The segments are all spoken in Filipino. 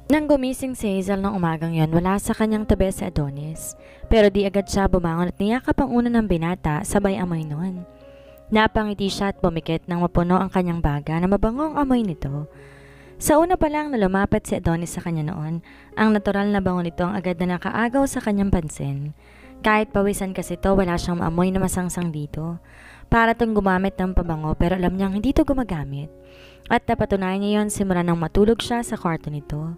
Nang gumising si Hazel ng umagang yon, wala sa kanyang tabi si Adonis. Pero di agad siya bumangon at niyakap ang una ng binata, sabay amoy nun. Napangiti siya at pumikit nang mapuno ang kanyang baga na mabangong amoy nito. Sa una pa lang na lumapit si Adonis sa kanya noon, ang natural na bango nito ang agad na nakaagaw sa kanyang pansin. Kahit pawisan kasi to, wala siyang maamoy na masangsang dito. Para tong gumamit ng pabango pero alam niyang hindi to gumagamit. At napatunayan niya yon simula nang matulog siya sa kwarto nito.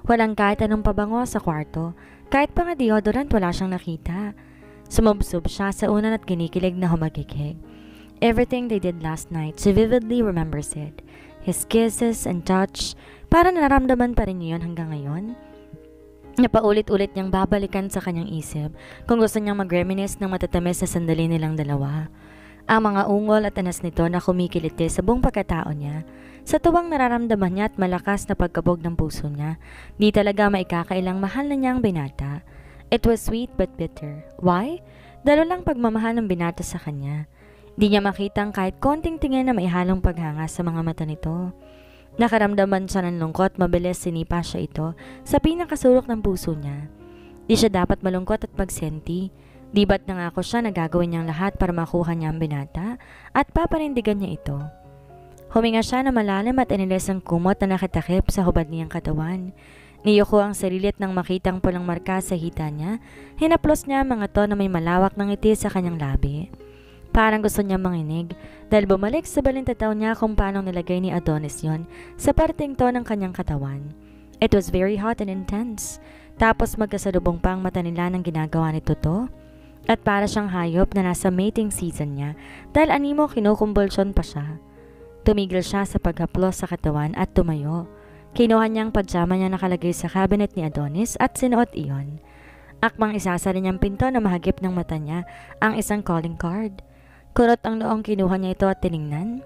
Walang kahit anong pabango sa kwarto, kahit pa nga deodorant wala siyang nakita. Sumubsob siya sa unan at ginikilig na humagikik. Everything they did last night, she vividly remembers it. His kisses and touch, para nararamdaman pa rin niya yun hanggang ngayon. Napaulit-ulit niyang babalikan sa kanyang isip kung gusto niyang mag-reminisce ng matatamis na sandali nilang dalawa. Ang mga ungol at anas nito na kumikiliti sa buong pagkatao niya. Sa tuwang nararamdaman niya at malakas na pagkabog ng puso niya, di talaga maikakailang mahal na niya ang binata. It was sweet but bitter. Why? Dalo lang pagmamahal ng binata sa kanya. Di niya makitang kahit konting tingin na maihalong paghanga sa mga mata nito. Nakaramdaman siya ng lungkot, mabilis sinipa siya ito sa pinakasulok ng puso niya. Di siya dapat malungkot at magsenti. Di ba't nangako siya na gagawin niyang lahat para makuha niya ang binata at papanindigan niya ito. Huminga siya na malalim at inilis ang kumot na nakatakip sa hubad niyang katawan. Niyuko ang sarili at nang makitang pulang marka sa hita niya, hinaplos niya ang mga to na may malawak ng ngiti sa kanyang labi. Parang gusto niya manginig dahil bumalik sa balintataw niya kung paano nilagay ni Adonis yon sa parteng to ng kanyang katawan. It was very hot and intense. Tapos magkasalubong pa ang mata nila ng ginagawa nito to. At para siyang hayop na nasa mating season niya dahil animo kinukumbulsyon pa siya. Tumigil siya sa paghaplos sa katawan at tumayo. Kinuha niyang pajama niya nakalagay sa cabinet ni Adonis at sinuot iyon. Akmang isasara niyang pinto na mahagip ng mata niya ang isang calling card. Kurot ang noong kinuha niya ito at tiningnan.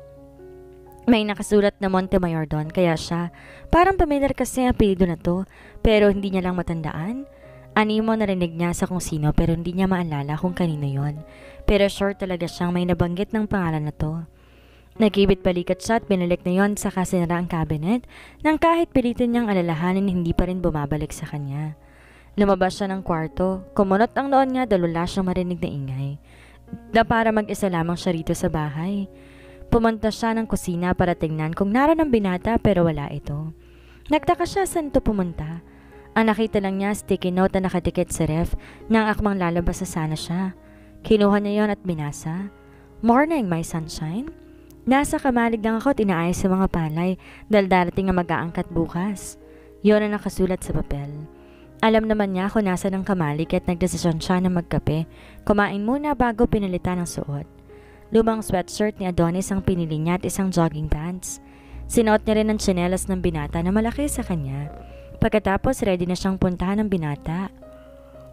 May nakasulat na Montemayor doon kaya siya parang pamilyar kasi ang apelyido na to pero hindi niya lang matandaan. Animo narinig niya sa kung sino pero hindi niya maalala kung kanino yon. Pero sure talaga siyang may nabanggit ng pangalan na to. Nagibit balikat siya at binalik na yon sa kasinara ang cabinet nang kahit pilitin niyang alalahanin hindi pa rin bumabalik sa kanya. Lumabas siya ng kwarto, kumunot ang noon niya dahil wala siyang marinig na ingay. Na para mag-isa lamang siya rito sa bahay. Pumunta siya ng kusina para tingnan kung naroon ang binata pero wala ito. Nagtaka siya saan ito pumunta. Ang nakita lang niya sticky note na nakatikit sa ref nang akmang lalabas sa sana siya. Kinuha niya yon at binasa. Morning, my sunshine. Nasa kamalig lang ako at inaayos sa mga palay dahil darating ang mag-aangkat bukas. Yon ang nakasulat sa papel. Alam naman niya kung nasa ng kamalig at nagdesisyon siya na magkape. Kumain muna bago pinalitan ng suot. Lumang sweatshirt ni Adonis ang pinili niya at isang jogging pants. Sinuot niya rin ang tsinelas ng binata na malaki sa kanya. Pagkatapos ready na siyang puntahan ng binata.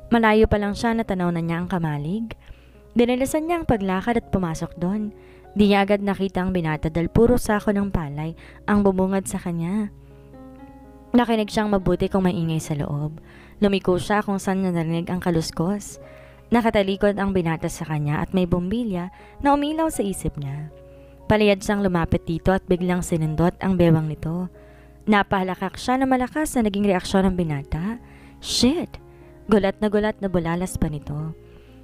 Malayo pa lang siya na tanaw na niya ang kamalig. Dinilisan niya ang paglakad at pumasok doon. Di niya agad nakita ang binata dahil puro sako ng palay ang bumungad sa kanya. Nakinig siyang mabuti kung may ingay sa loob. Lumiko siya kung saan niya narinig ang kaluskos. Nakatalikod ang binata sa kanya at may bumbilya na umilaw sa isip niya. Paliyad siyang lumapit dito at biglang sinundot ang bewang nito. Napahalakak siya na malakas na naging reaksyon ng binata. Shit! Gulat na bulalas pa nito.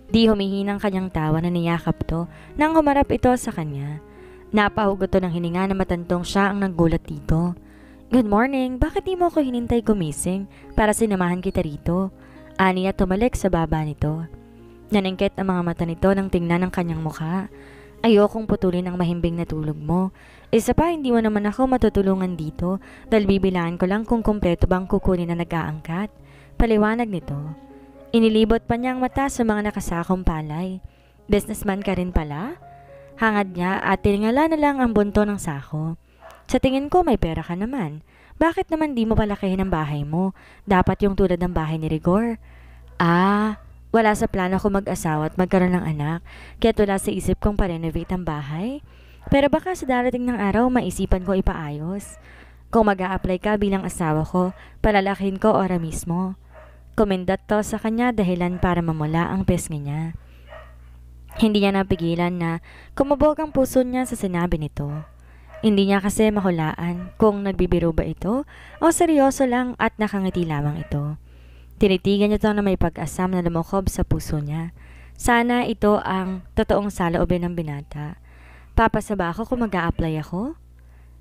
Di humihinang kanyang tawa na niyakap to nang humarap ito sa kanya. Napahugot to ng hininga na matantong siya ang naggulat dito. Good morning, bakit di mo ako hinintay gumising para sinamahan kita rito? Ani at tumalik sa baba nito. Naningkit ang mga mata nito nang tingnan ang kanyang mukha. Ayokong putulin ang mahimbing na tulog mo. Isa pa, hindi mo naman ako matutulungan dito dahil bibilaan ko lang kung kumpleto bang kukunin na nag-aangkat. Paliwanag nito. Inilibot pa niya ang mata sa mga nakasakong palay. Businessman ka rin pala? Hangad niya at tiningala na lang ang bunto ng sako. Sa tingin ko may pera ka naman. Bakit naman di mo palakihin ang bahay mo? Dapat yung tulad ng bahay ni Rigor. Wala sa plano ko mag-asawa at magkaroon ng anak, kaya't wala sa isip kong pa-renovate ang bahay. Pero baka sa darating ng araw maisipan ko ipaayos. Kung mag-a-apply ka bilang asawa ko, palalakihin ko ora mismo. Kumendat to sa kanya dahilan para mamula ang pisngi niya. Hindi niya napigilan na kumabog ang puso niya sa sinabi nito. Hindi niya kasi mahulaan kung nagbibiro ba ito o seryoso lang at nakangiti lamang ito. Tinitigan niya ito na may pag-asam na lumukob sa puso niya. Sana ito ang totoong saloobin ng binata. Papasaba ako kung mag-a-apply ako?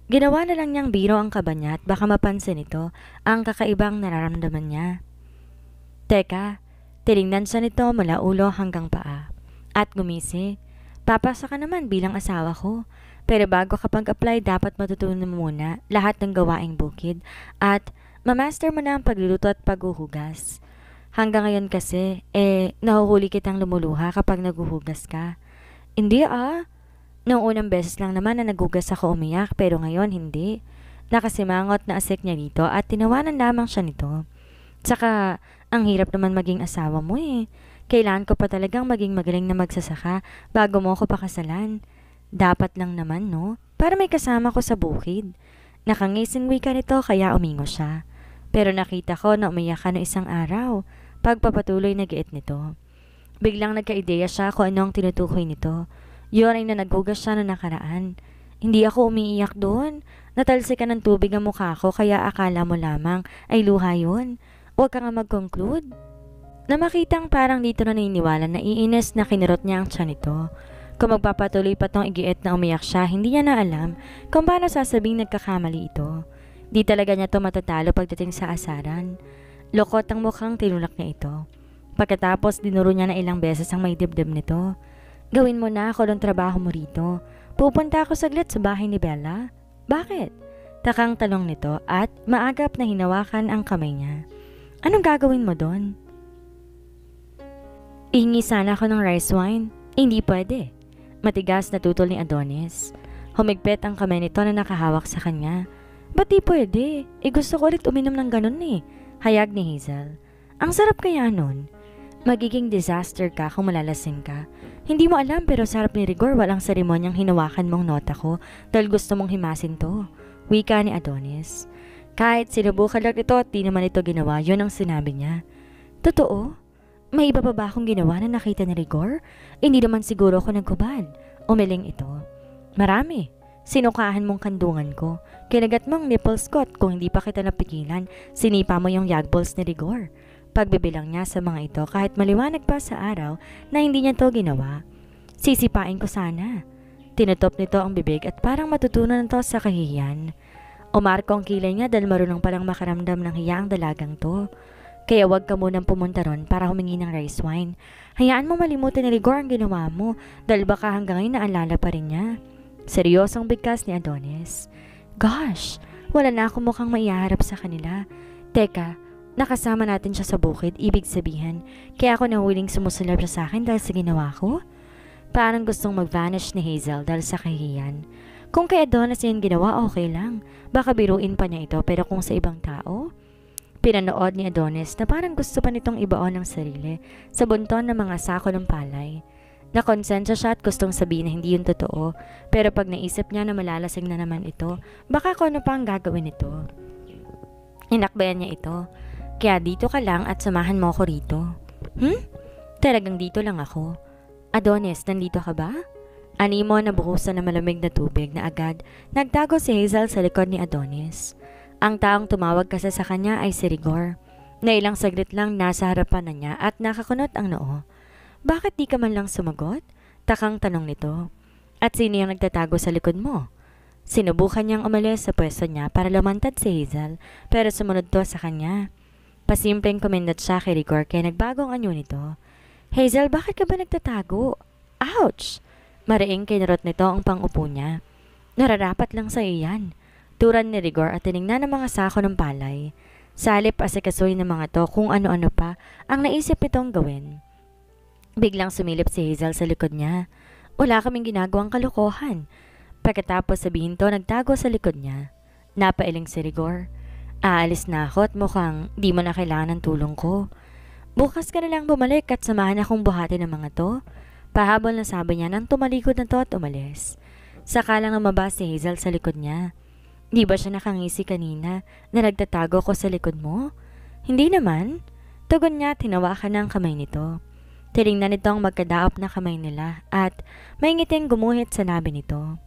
Ginawa na lang niyang biro ang kaba niya at baka mapansin ito ang kakaibang nararamdaman niya. Teka, tinignan siya nito mula ulo hanggang paa. At gumisi. Papasa ka naman bilang asawa ko. Pero bago ka pag-apply, dapat matutunan mo muna lahat ng gawaing bukid at mamaster mo na ang pagluluto at paghuhugas. Hanggang ngayon kasi, nahuhuli kitang lumuluha kapag naghuhugas ka. Hindi Noong unang beses lang naman na naghugas ako umiyak pero ngayon hindi. Nakasimangot na asik niya dito at tinawanan lamang siya nito. Tsaka, ang hirap naman maging asawa mo eh. Kailangan ko pa talagang maging magaling na magsasaka bago mo ako pakasalan. Dapat lang naman, no? Para may kasama ko sa bukid. Nakangising wika nito kaya umingo siya. Pero nakita ko na umiyak ka no isang araw. Pagpapatuloy na giit nito. Biglang nagka-ideya siya kung ano ang tinutukoy nito. Yun ay na naghugas siya na nakaraan. Hindi ako umiiyak doon. Natalsikan ng tubig ang mukha ko kaya akala mo lamang ay luha yun. Huwag ka nga mag-conclude. Na makitang parang dito na naniniwala na iinis na kinurot niya ang tiyan nito. Kung magpapatuloy pa tong igiit na umiyak siya, hindi niya na alam kung paano sasabing nagkakamali ito. Di talaga niya to matatalo pagdating sa asaran. Lokot ang mukhang tinulak niya ito. Pagkatapos dinuro niya na ilang beses ang may dibdib nito. Gawin mo na ako ng trabaho mo rito. Pupunta ako saglit sa bahay ni Bella. Bakit? Takang tanong nito at maagap na hinawakan ang kamay niya. Anong gagawin mo doon? Ihingi sana ako ng rice wine. Hindi pwede. Matigas na tutol ni Adonis. Humigpit ang kamay nito na nakahawak sa kanya. Ba't di pwede? Gusto ko ulit uminom ng ganun eh. Hayag ni Hazel. Ang sarap kaya nun. Magiging disaster ka kung malalasing ka. Hindi mo alam pero sarap ni Rigor walang seremonyang hinawakan mong nota ko dahil gusto mong himasin to. Wika ni Adonis. Kahit sinubukan lang ito at di naman ito ginawa, yun ang sinabi niya. Totoo? May iba pa ba akong ginawa na nakita ni Rigor? Hindi naman siguro ako nagkubad. Umiling ito. Marami. Sinukahan mong kandungan ko. Kinagat mong nipples ko at kung hindi pa kita napigilan, sinipa mo yung yagballs ni Rigor. Pagbibilang niya sa mga ito kahit maliwanag pa sa araw na hindi niya to ginawa. Sisipain ko sana. Tinutop nito ang bibig at parang matutunan to sa kahihiyan. Umarko ang kilay niya dahil marunong palang makaramdam ng hiya ang dalagang to. Kaya wag ka munang pumunta ron para humingi ng rice wine. Hayaan mo malimutan ni Rigor ang ginawa mo dahil baka hanggang ngayon naalala pa rin niya. Seryosong bigkas ni Adonis. Gosh, wala na ako mukhang maiharap sa kanila. Teka, nakasama natin siya sa bukid, ibig sabihin, kaya ako nahuling sumusulab siya sa akin dahil sa ginawa ko? Parang gustong mag-vanish ni Hazel dahil sa kahihiyan. Kung kay Adonis yung ginawa, okay lang. Baka biruin pa niya ito pero kung sa ibang tao... Pinanood ni Adonis na parang gusto pa nitong ibaon ang sarili sa bunton ng mga sako ng palay. Nakonsensya siya at gustong sabihin na hindi yun totoo, pero pag naisip niya na malalasing na naman ito, baka kung ano pa ang gagawin nito. Inakbayan niya ito, kaya dito ka lang at samahan mo ako rito. Talagang dito lang ako. Adonis, nandito ka ba? Animo na buhusan ng malamig na tubig na agad nagtago si Hazel sa likod ni Adonis. Ang taong tumawag kasi sa kanya ay si Rigor, na ilang saglit lang nasa harapan na niya at nakakunot ang noo. Bakit di ka man lang sumagot? Takang tanong nito. At sino yung nagtatago sa likod mo? Sinubukan niyang umalis sa pwesto niya para lumantad si Hazel pero sumunod to sa kanya. Pasimpleng komendot siya kay Rigor kaya nagbagong anyo nito. Hazel, bakit ka ba nagtatago? Ouch! Mariing kinurot nito ang pangupo niya. Nararapat lang sa iyan. Turan ni Rigor at tinignan ng mga sako ng palay. Salip asikasuhin ng mga to kung ano-ano pa ang naisip nitong gawin. Biglang sumilip si Hazel sa likod niya. Wala kaming ginagawang kalokohan. Pagkatapos sabihin to, nagtago sa likod niya. Napailing si Rigor. Aalis na ako at mukhang di mo na kailangan ng tulong ko. Bukas ka na lang bumalik at samahan akong buhatin ng mga to. Pahabol na sabi niya nang tumalikod na to at umalis. Saka lang namaba si Hazel sa likod niya. Di ba siya nakangisi kanina na nagtatago ko sa likod mo? Hindi naman. Tugon niya, tinawakan ng kamay nito. Tinignan nito ang magkadaop na kamay nila at may ngiting gumuhit sa labi nito.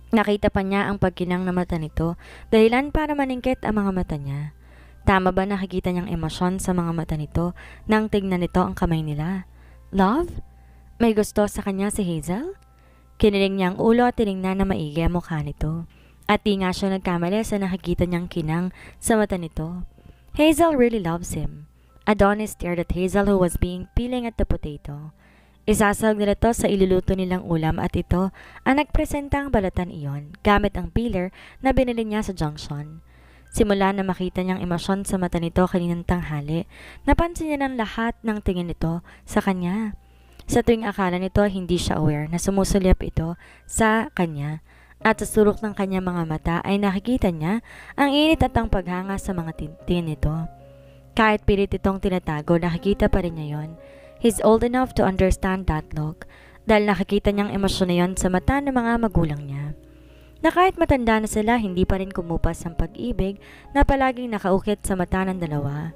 Nakita pa niya ang pagkinang na mata nito, dahilan para maningkit ang mga mata niya. Tama ba nakikita niyang emosyon sa mga mata nito nang tignan nito ang kamay nila? Love? May gusto sa kanya si Hazel? Kiniling niya ang ulo at tinignan na maigi ang mukha nito. At di nga siya nagkamali sa nakikita niyang kinang sa mata nito. Hazel really loves him. Adonis stared at Hazel who was peeling at the potato. Isasawag nila to sa iluluto nilang ulam at ito ang nagpresenta ang balatan iyon gamit ang peeler na binili niya sa junction. Simula na makita niyang emosyon sa mata nito kaninang tanghali, napansin niya ng lahat ng tingin nito sa kanya. Sa tuwing akala nito hindi siya aware na sumusulyap ito sa kanya at sa sulok ng kanyang mga mata ay nakikita niya ang init at ang paghanga sa mga tintin nito. Kahit pilit itong tinatago, nakikita pa rin niya yon. He's old enough to understand that look dahil nakikita niyang emosyon na yon sa mata ng mga magulang niya. Na kahit matanda na sila, hindi pa rin kumupas ang pag-ibig na palaging nakaukit sa mata ng dalawa.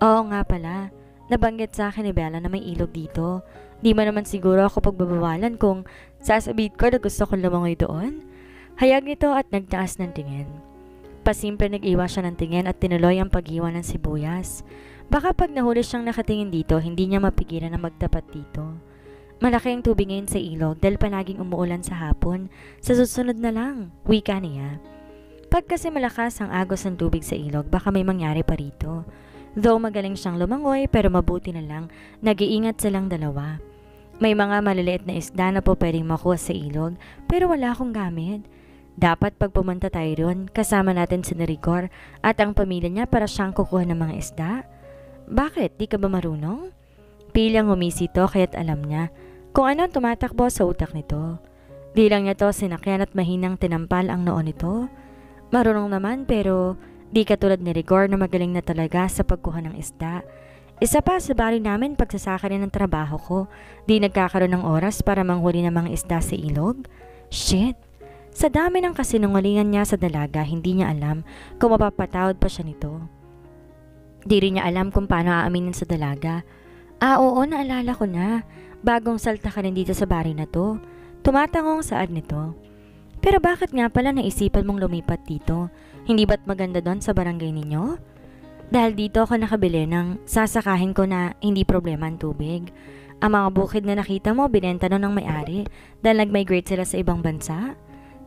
Oo nga pala, nabanggit sa akin ni Bella na may ilog dito. Di mo naman siguro ako pagbabawalan kung sasabihin ko na gusto kong lumangoy doon? Hayag nito at nagtaas ng tingin. Pasimple nag-iwas siya ng tingin at tinuloy ang pag-iwan ng sibuyas. Baka pag nahuli siyang nakatingin dito, hindi niya mapigilan na magtapat dito. Malaki ang tubig ngayon sa ilog dahil palaging umuulan sa hapon. Sa susunod na lang, wika niya. Pag kasi malakas ang agos ng tubig sa ilog, baka may mangyari pa rito. Though magaling siyang lumangoy, pero mabuti na lang, nag-iingat silang dalawa. May mga maliliit na isda na po pwedeng makuha sa ilog, pero wala akong gamit. Dapat pag pumunta tayo doon, kasama natin si Rigor at ang pamilya niya para siyang kukuha ng mga isda. Bakit? Di ka ba marunong? Pilang humisi to kaya't alam niya kung ano ang tumatakbo sa utak nito. Di lang niya to sinakyan at mahinang tinampal ang noon nito. Marunong naman pero di katulad ni Rigor na magaling na talaga sa pagkuha ng isda. Isa pa sa bali namin pagsasaka rin ng trabaho ko, di nagkakaroon ng oras para manghuli ng mga isda sa ilog. Shit! Sa dami ng kasinungalingan niya sa dalaga, hindi niya alam kung mapapatawad pa siya nito. Di rin niya alam kung paano aaminin sa dalaga. Oo, naalala ko na. Bagong salta ka rin dito sa bari na to. Tumatangong saad nito. Pero bakit nga pala naisipan mong lumipat dito? Hindi ba't maganda doon sa barangay ninyo? Dahil dito ako nakabili ng sasakahin ko na hindi problema ang tubig. Ang mga bukid na nakita mo, binenta nun ng may-ari dahil nag-migrate sila sa ibang bansa.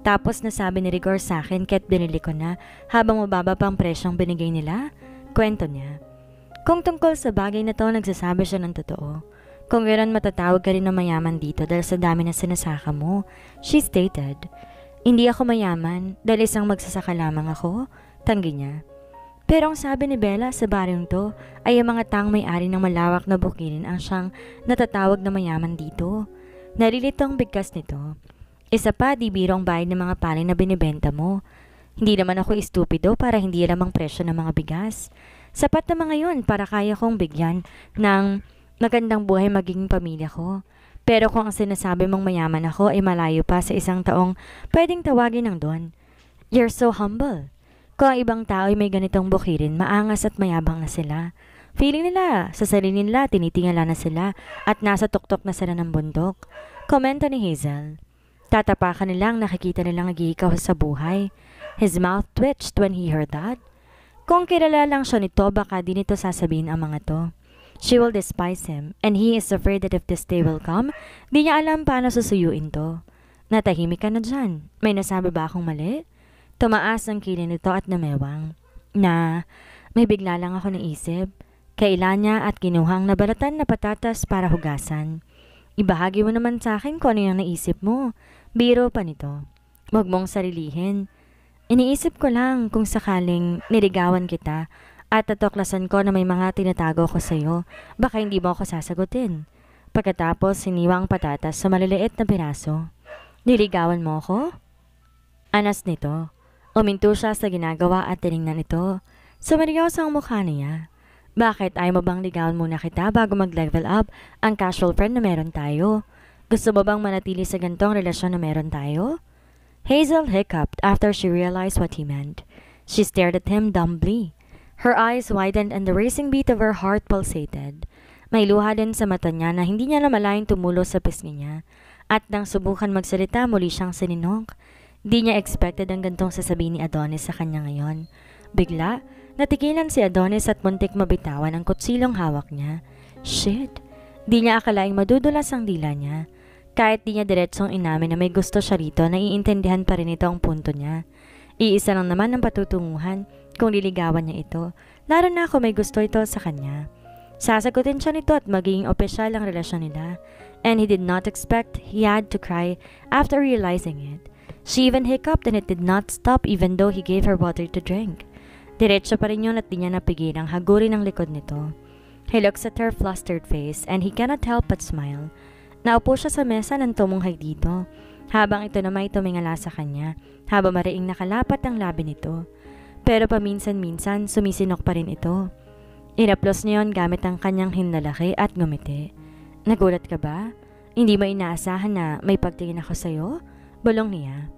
Tapos nasabi ni Rigor sa akin kaya't binili ko na habang mababa pang presyong binigay nila. Kwento niya. Kung tungkol sa bagay na to, nagsasabi siya ng totoo. Kung ganoon matatawag ka rin na mayaman dito dahil sa dami na sinasaka mo, she stated. Hindi ako mayaman dahil isang magsasaka lamang ako, tanggi niya. Pero ang sabi ni Bella sa baryong to ay ang mga taong may-ari ng malawak na bukidin ang siyang natatawag na mayaman dito. Nalilito ang bigkas nito. Isa pa, di biro ang bayad ng mga palay na binibenta mo. Hindi naman ako estupido para hindi alam ang presyo ng mga bigas. Sapat na mga yun para kaya kong bigyan ng magandang buhay magiging pamilya ko. Pero kung ang sinasabi mong mayaman ako ay malayo pa sa isang taong pwedeng tawagin ng don. You're so humble. Kung ang ibang tao ay may ganitong bukirin, maangas at mayabang na sila. Feeling nila, sa sarili nila, tinitingala na sila at nasa tuktok na sila ng bundok. Komento ni Hazel. Tatapakan nilang nakikita nilang nagihikaw sa buhay. His mouth twitched when he heard that. Kung kilala lang siya nito, baka di nito sasabihin ang mga to. She will despise him, and he is afraid that if this day will come, di niya alam paano susuyuin to. Natahimik ka na dyan. May nasabi ba akong mali? Tumaas ang kilin nito at namewang. May bigla lang ako naisip. Kailan niya at kinuhang nabalatan na patatas para hugasan. Ibahagi mo naman sa akin kung ano yung naisip mo. Biro pa nito. Huwag mong sarilihin. Iniisip ko lang kung sakaling niligawan kita at tatuklasan ko na may mga tinatago ko sa'yo, baka hindi mo ako sasagutin. Pagkatapos, siniwa ang patatas sa maliliit na piraso. Niligawan mo ako? Anas nito. Uminto siya sa ginagawa at tinignan ito. Sumeryoso ang mukha niya. Bakit ayaw mo bang ligawan muna kita bago mag-level up ang casual friend na meron tayo? Gusto mo bang manatili sa gantong relasyon na meron tayo? Hazel hiccuped after she realized what he meant. She stared at him dumbly. Her eyes widened and the racing beat of her heart pulsated. May luha din sa mata niya na hindi niya namalayan tumulo sa pisngi niya. At nang subukan magsalita, muli siyang sininok. Di niya expected ang gantong sasabihin ni Adonis sa kanya ngayon. Bigla, natigilan si Adonis at muntik mabitawan ang kutsilong hawak niya. Shit! Di niya akalaing madudulas ang dila niya. Kahit di niya diretsong inamin na may gusto siya rito, naiintindihan pa rin ito ang punto niya. Iisa lang naman ang patutunguhan kung liligawan niya ito, lalo na kung may gusto ito sa kanya. Sasagutin siya nito at magiging opisyal ang relasyon nila, and he did not expect he had to cry after realizing it. She even hiccuped and it did not stop even though he gave her water to drink. Diretso pa rin yun at di niya napigilang hagurin ang likod nito. He looks at her flustered face and he cannot help but smile. Naupo siya sa mesa nang tumunghay dito, habang ito naman tumingala sa kanya, habang mariing nakalapat ang labi nito. Pero paminsan-minsan sumisinok pa rin ito. Inaplos niya yon gamit ang kanyang hinlalaki at ngumiti. Nagulat ka ba? Hindi mo inaasahan na may pagtingin ako sa'yo? Bulong niya.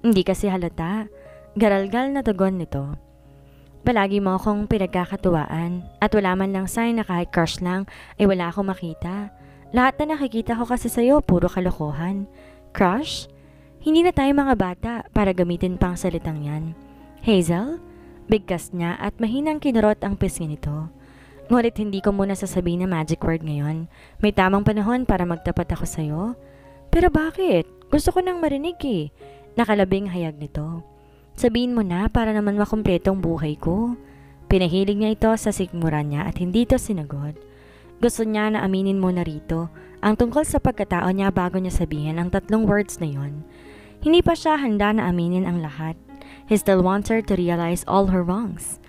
Hindi kasi halata. Garalgal na tugon nito. Palagi mo akong pinagkakatuwaan at wala man lang sign na kahit crush lang ay wala akong makita. Lahat na nakikita ko kasi sa'yo puro kalokohan. Crush? Hindi na tayo mga bata para gamitin pang salitang yan. Hazel? Bigkas niya at mahinang kinurot ang pisngi nito. Ngunit hindi ko muna sasabihin na magic word ngayon. May tamang panahon para magtapat ako sa'yo. Pero bakit? Gusto ko nang marinig eh. Nakalabing hayag nito. Sabihin mo na para naman makumpletong buhay ko. Pinahilig niya ito sa sikmuran niya at hindi ito sinagot. Gusto niya na aminin mo na rito ang tungkol sa pagkatao niya bago niya sabihin ang tatlong words na yon. Hindi pa siya handa na aminin ang lahat. He still wants her to realize all her wrongs.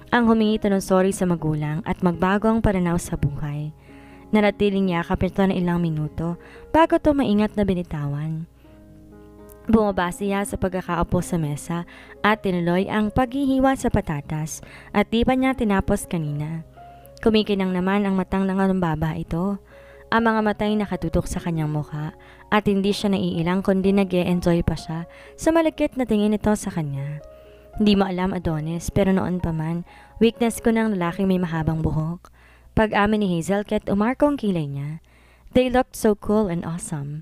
Ang humingi ito ng sorry sa magulang at magbago ang pananaw sa buhay. Nanatiling yakap ito na ilang minuto bago ito maingat na binitawan. Bumaba siya sa pagkakaupo sa mesa at tinuloy ang paghihiwa sa patatas at di pa niya tinapos kanina. Kumikinang naman ang matang nangalumbaba ito. Ang mga matay nakatutok sa kanyang mukha at hindi siya naiilang kundi nag-e-enjoy pa siya sa malagkit na tingin nito sa kanya. Hindi mo alam, Adonis, pero noon pa man, weakness ko ng lalaking may mahabang buhok. Pag-amin ni Hazel kahit umarkong kilay niya. They looked so cool and awesome.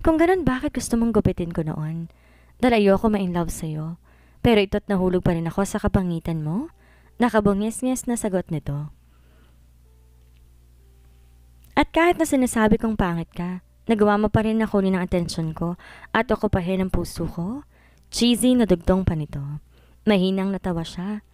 Kung ganun, bakit gusto mong gupitin ko noon? Dahil ayoko ma-inlove sa'yo. Pero ito't nahulog pa rin ako sa kapangitan mo? Nakabungis-ngis na sagot nito. At kahit na sinasabi kong pangit ka, nagawa mo pa rin na kunin ang atensyon ko at okupahin ang puso ko? Cheesy na dugtong pa nito. Mahinang natawa siya.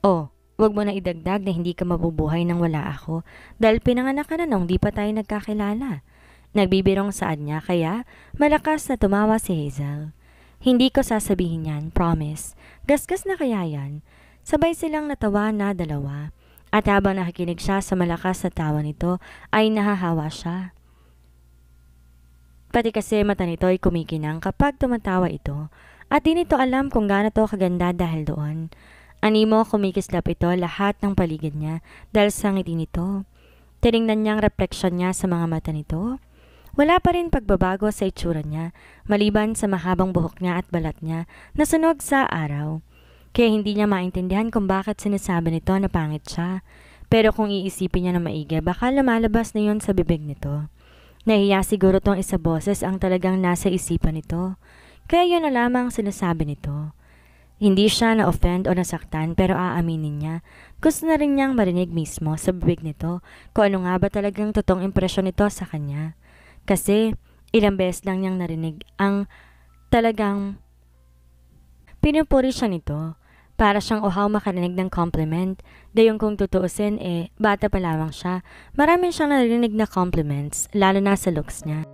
Oh, wag mo na idagdag na hindi ka mabubuhay nang wala ako dahil pinanganak ka na nung di pa tayo nagkakilala. Nagbibirong saad niya kaya malakas na tumawa si Hazel. Hindi ko sasabihin yan, promise. Gasgas na kaya yan. Sabay silang natawa na dalawa. At habang nakikinig siya sa malakas na tawa nito, ay nahahawa siya. Pati kasi mata nito ay kumikinang kapag tumatawa ito, at di nito alam kung gaano to kaganda dahil doon. Animo kumikislap ito lahat ng paligid niya dahil sa ngiti nito. Tiningnan niyang refleksyon niya sa mga mata nito. Wala pa rin pagbabago sa itsura niya, maliban sa mahabang buhok niya at balat niya na sunog sa araw. Kaya hindi niya maintindihan kung bakit sinasabi nito na pangit siya. Pero kung iisipin niya na maigi, baka lumalabas na yon sa bibig nito. Nahiya siguro tong isa boses ang talagang nasa isipan nito. Kaya yun na lamang sinasabi nito. Hindi siya na-offend o nasaktan pero aaminin niya. Gusto na rin niyang marinig mismo sa bibig nito kung ano nga ba talagang totoong impresyon nito sa kanya. Kasi ilang beses lang niyang narinig ang talagang pinupuri siya nito. Para siyang uhaw makarinig ng compliment. Gayong kung tutuusin bata pa lamang siya. Marami siyang narinig na compliments, lalo na sa looks niya.